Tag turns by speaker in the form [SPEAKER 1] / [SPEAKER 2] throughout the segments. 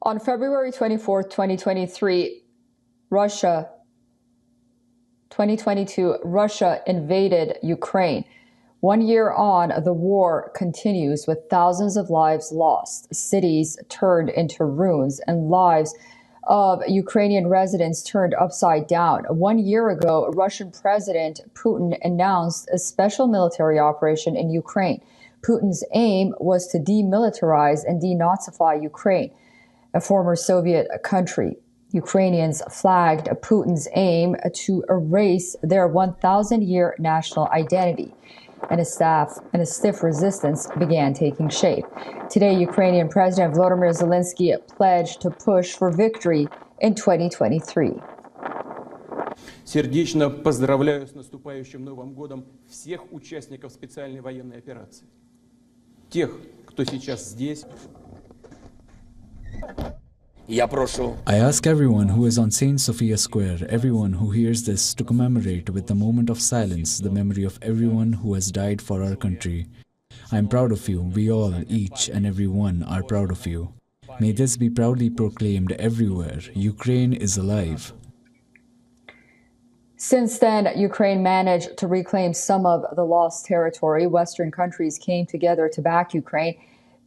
[SPEAKER 1] On February 24th, 2023, Russia 2022, Russia invaded Ukraine. 1 year on, the war continues with thousands of lives lost, cities turned into ruins, and lives of Ukrainian residents turned upside down. 1 year ago, Russian President Putin announced a special military operation in Ukraine. Putin's aim was to demilitarize and denazify Ukraine, a former Soviet country. Ukrainians flagged Putin's aim to erase their 1,000-year national identity, and a stiff resistance began taking shape. Today, Ukrainian President Volodymyr Zelenskyy pledged to push for victory in 2023.
[SPEAKER 2] Сердечно поздравляю с наступающим Новым годом всех участников специальной военной операции. Тех, кто сейчас здесь.
[SPEAKER 3] I ask everyone who is on St. Sophia Square, everyone who hears this, to commemorate with a moment of silence the memory of everyone who has died for our country. I am proud of you. We all, each and every one, are proud of you. May this be proudly proclaimed everywhere. Ukraine is alive.
[SPEAKER 1] Since then, Ukraine managed to reclaim some of the lost territory. Western countries came together to back Ukraine.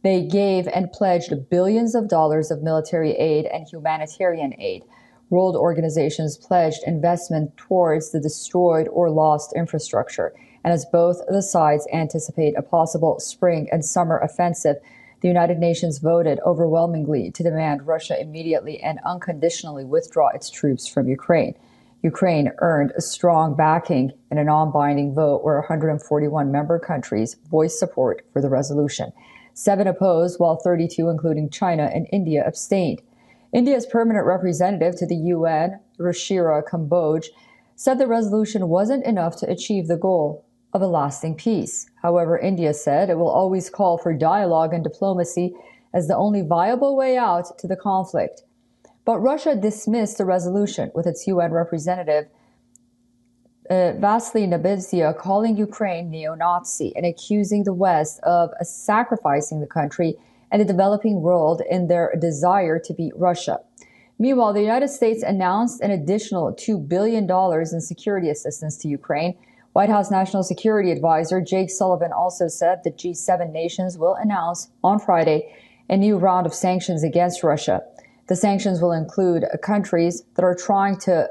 [SPEAKER 1] They gave and pledged billions of dollars of military aid and humanitarian aid. World organizations pledged investment towards the destroyed or lost infrastructure. And as both the sides anticipate a possible spring and summer offensive, the United Nations voted overwhelmingly to demand Russia immediately and unconditionally withdraw its troops from Ukraine. Ukraine earned a strong backing in a non-binding vote where 141 member countries voiced support for the resolution. 7 opposed, while 32, including China and India, abstained. India's permanent representative to the UN, Ruchira Kamboj, said the resolution wasn't enough to achieve the goal of a lasting peace. However, India said it will always call for dialogue and diplomacy as the only viable way out to the conflict. But Russia dismissed the resolution, with its UN representative Vasily Nebenzia calling Ukraine neo-Nazi and accusing the West of sacrificing the country and the developing world in their desire to beat Russia. Meanwhile, the United States announced an additional $2 billion in security assistance to Ukraine. White House National Security Advisor Jake Sullivan also said the G7 nations will announce on Friday a new round of sanctions against Russia. The sanctions will include countries that are trying to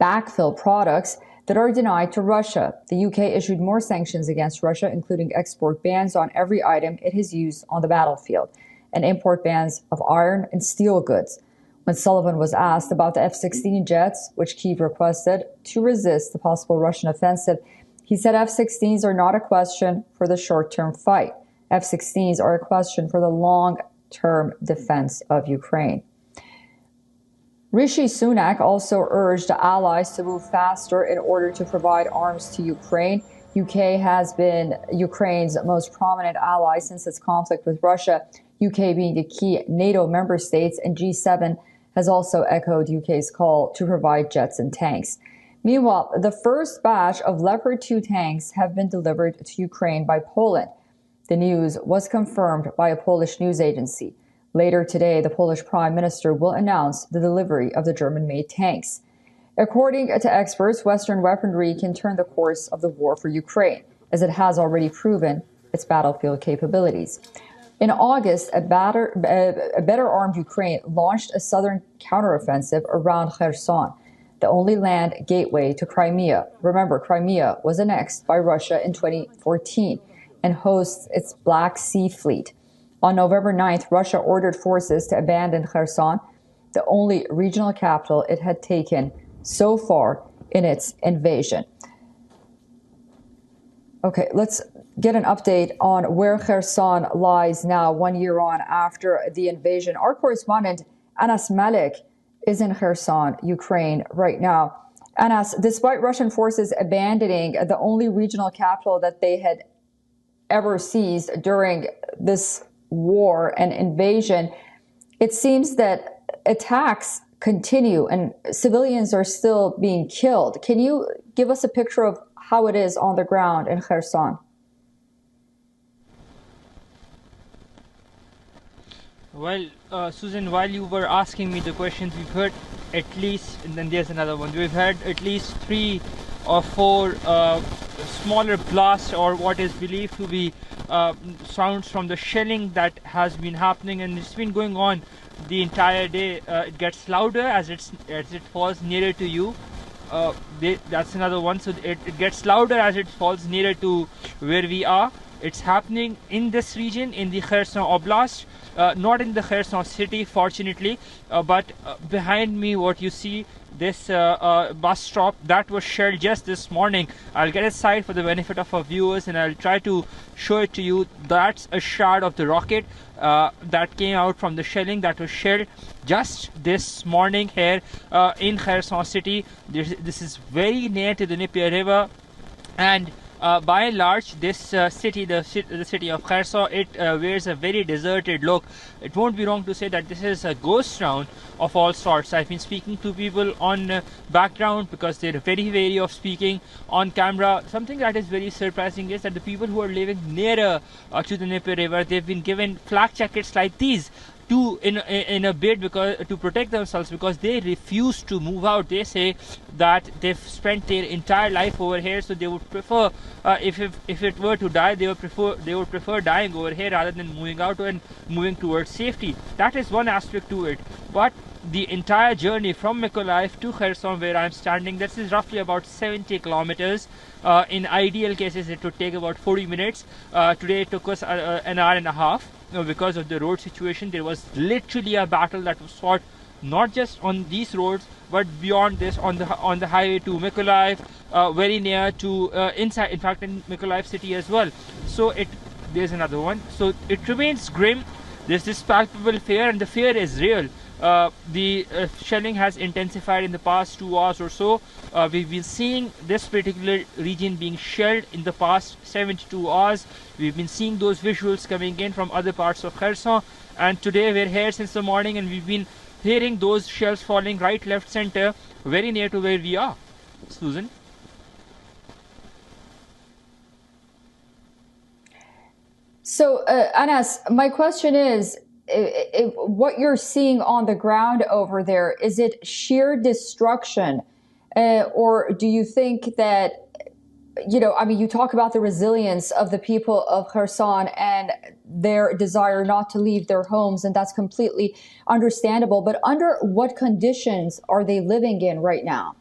[SPEAKER 1] backfill products that are denied to Russia. The UK issued more sanctions against Russia, including export bans on every item it has used on the battlefield, and import bans of iron and steel goods. When Sullivan was asked about the F-16 jets, which Kyiv requested to resist the possible Russian offensive, he said F-16s are not a question for the short-term fight. F-16s are a question for the long-term defense of Ukraine. Rishi Sunak also urged allies to move faster in order to provide arms to Ukraine. UK has been Ukraine's most prominent ally since its conflict with Russia, UK being a key NATO member state, and G7 has also echoed UK's call to provide jets and tanks. Meanwhile, the first batch of Leopard 2 tanks have been delivered to Ukraine by Poland. The news was confirmed by a Polish news agency. Later today, the Polish Prime Minister will announce the delivery of the German-made tanks. According to experts, Western weaponry can turn the course of the war for Ukraine, as it has already proven its battlefield capabilities. In August, a better armed Ukraine launched a southern counteroffensive around Kherson, the only land gateway to Crimea. Remember, Crimea was annexed by Russia in 2014 and hosts its Black Sea Fleet. On November 9th, Russia ordered forces to abandon Kherson, the only regional capital it had taken so far in its invasion. Okay, let's get an update on where Kherson lies now, 1 year on after the invasion. Our correspondent, Anas Malik, is in Kherson, Ukraine, right now. Anas, despite Russian forces abandoning the only regional capital that they had ever seized during this war and invasion, it seems that attacks continue and civilians are still being killed. Can you give us a picture of how it is on the ground in Kherson?
[SPEAKER 4] Well, Susan, while you were asking me the questions, we've heard at least, and then there's another one, we've had at least 3 or 4 smaller blasts, or what is believed to be sounds from the shelling that has been happening, and it's been going on the entire day. It gets louder as it falls nearer to you. That's another one. So it gets louder as it falls nearer to where we are. It's happening in this region, in the Kherson Oblast, not in the Kherson city, fortunately, but behind me, what you see, this bus stop that was shelled just this morning. I'll get a side for the benefit of our viewers, and I'll try to show it to you. That's a shard of the rocket that came out from the shelling that was shelled just this morning here in Kherson city. This is very near to the Dnieper River, and by and large, this city, the city of Kherson, it wears a very deserted look. It won't be wrong to say that this is a ghost town of all sorts. I've been speaking to people on background because they're very wary of speaking on camera. Something that is very surprising is that the people who are living nearer to the Dnieper River, they've been given flak jackets like these in a bid to protect themselves, because they refuse to move out. They say that they've spent their entire life over here, so they would prefer if it were to die, they would prefer dying over here rather than moving out and moving towards safety. That is one aspect to it. But the entire journey from Mykolaiv to Kherson, where I'm standing, this is roughly about 70 kilometers. In ideal cases, it would take about 40 minutes. Today it took us an hour and a half. Because of the road situation. There was literally a battle that was fought not just on these roads, but beyond this, on the highway to Mykolaiv, very near to inside, in fact, in Mykolaiv city as well. So there's another one. So it remains grim. There's this palpable fear, and the fear is real. The shelling has intensified in the past 2 hours or so. We've been seeing this particular region being shelled in the past 72 hours. We've been seeing those visuals coming in from other parts of Kherson, and today we're here since the morning, and we've been hearing those shells falling right, left, center, very near to where we are. Susan?
[SPEAKER 1] So, Anas, my question is, what you're seeing on the ground over there, is it sheer destruction? Or do you think that, you talk about the resilience of the people of Kherson and their desire not to leave their homes, and that's completely understandable. But under what conditions are they living in right now?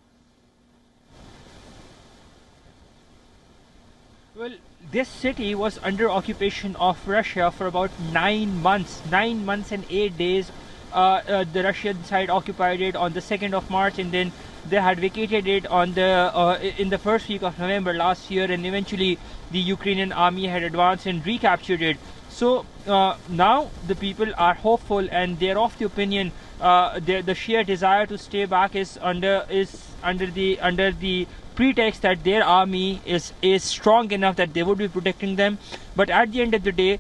[SPEAKER 4] Well, this city was under occupation of Russia for about 9 months. 9 months and 8 days. The Russian side occupied it on the 2nd of March, and then they had vacated it on in the first week of November last year, and eventually the Ukrainian army had advanced and recaptured it. So now the people are hopeful, and they're of the opinion the sheer desire to stay back is under the pretext that their army is strong enough that they would be protecting them. But at the end of the day,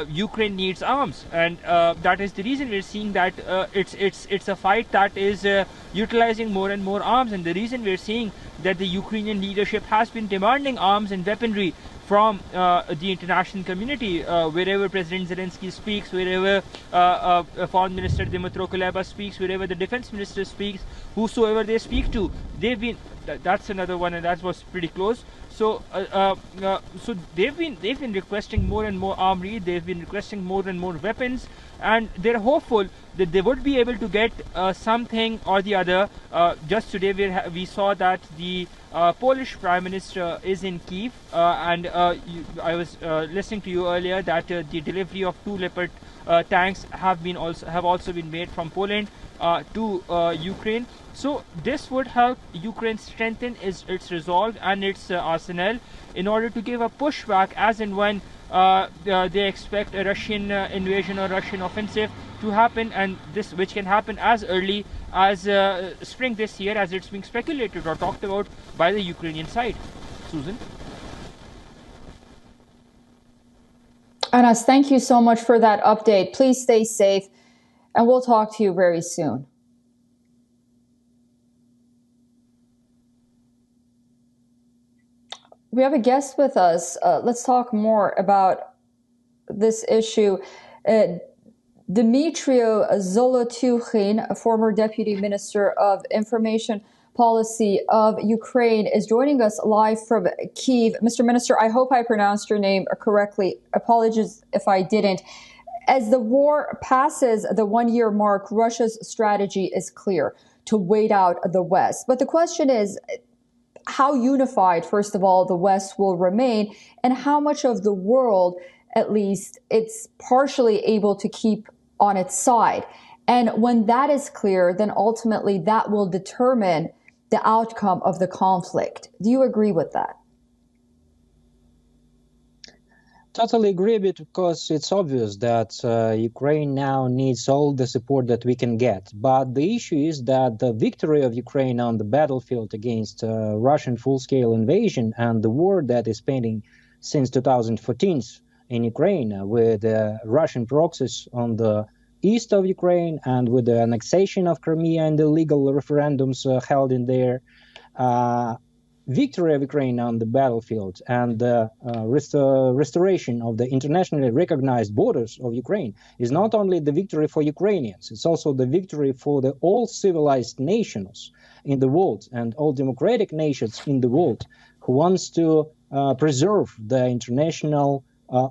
[SPEAKER 4] Ukraine needs arms, and that is the reason we're seeing that it's a fight that is utilizing more and more arms. And the reason we're seeing that the Ukrainian leadership has been demanding arms and weaponry from the international community, wherever President Zelenskyy speaks, wherever Foreign Minister Dmytro Kuleba speaks, wherever the Defense Minister speaks, whosoever they speak to, they've been. That's another one, and that was pretty close. So, so they've been requesting more and more armory. They've been requesting more and more weapons, and they're hopeful that they would be able to get something or the other. Just today, we saw that the Polish Prime Minister is in Kyiv, and I was listening to you earlier that the delivery of 2 Leopard tanks have also been made from Poland to Ukraine. So this would help Ukraine strengthen its resolve and its arsenal in order to give a pushback as and when they expect a Russian invasion or Russian offensive to happen, and which can happen as early as spring this year, as it's being speculated or talked about by the Ukrainian side. Susan?
[SPEAKER 1] Anas, thank you so much for that update. Please stay safe, and we'll talk to you very soon. We have a guest with us. Let's talk more about this issue. Dmytro Zolotukhin, a former Deputy Minister of Information Policy of Ukraine, is joining us live from Kyiv. Mr. Minister, I hope I pronounced your name correctly. Apologies if I didn't. As the war passes the one-year mark, Russia's strategy is clear: to wait out the West. But the question is, how unified, first of all, the West will remain, and how much of the world, at least, it's partially able to keep on its side. And when that is clear, then ultimately that will determine the outcome of the conflict. Do you agree with that?
[SPEAKER 5] Totally agree, because it's obvious that Ukraine now needs all the support that we can get. But the issue is that the victory of Ukraine on the battlefield against Russian full-scale invasion and the war that is pending since 2014 in Ukraine with Russian proxies on the east of Ukraine and with the annexation of Crimea and illegal referendums held in there, victory of Ukraine on the battlefield and the restoration of the internationally recognized borders of Ukraine is not only the victory for Ukrainians, it's also the victory for the all civilized nations in the world and all democratic nations in the world who wants to preserve the international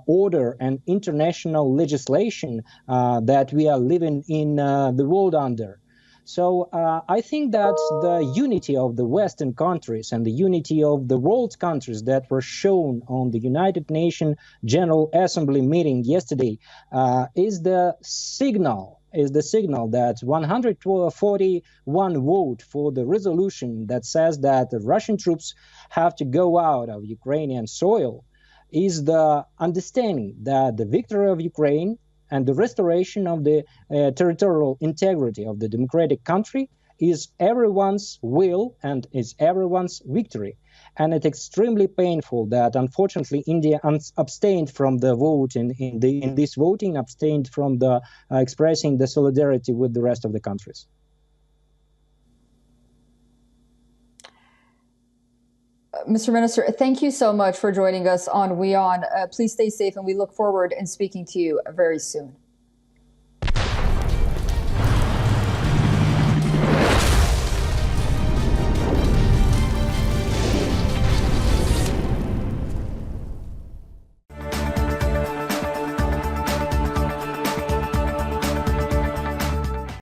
[SPEAKER 5] order and international legislation that we are living in the world under. So I think that the unity of the Western countries and the unity of the world countries that were shown on the United Nations General Assembly meeting yesterday is the signal that 141 vote for the resolution that says that the Russian troops have to go out of Ukrainian soil is the understanding that the victory of Ukraine and the restoration of the territorial integrity of the democratic country is everyone's will and is everyone's victory. And it's extremely painful that, unfortunately, India abstained from the vote in this voting, abstained from the expressing the solidarity with the rest of the countries.
[SPEAKER 1] Mr. Minister, thank you so much for joining us on WION. Please stay safe, and we look forward in speaking to you very soon.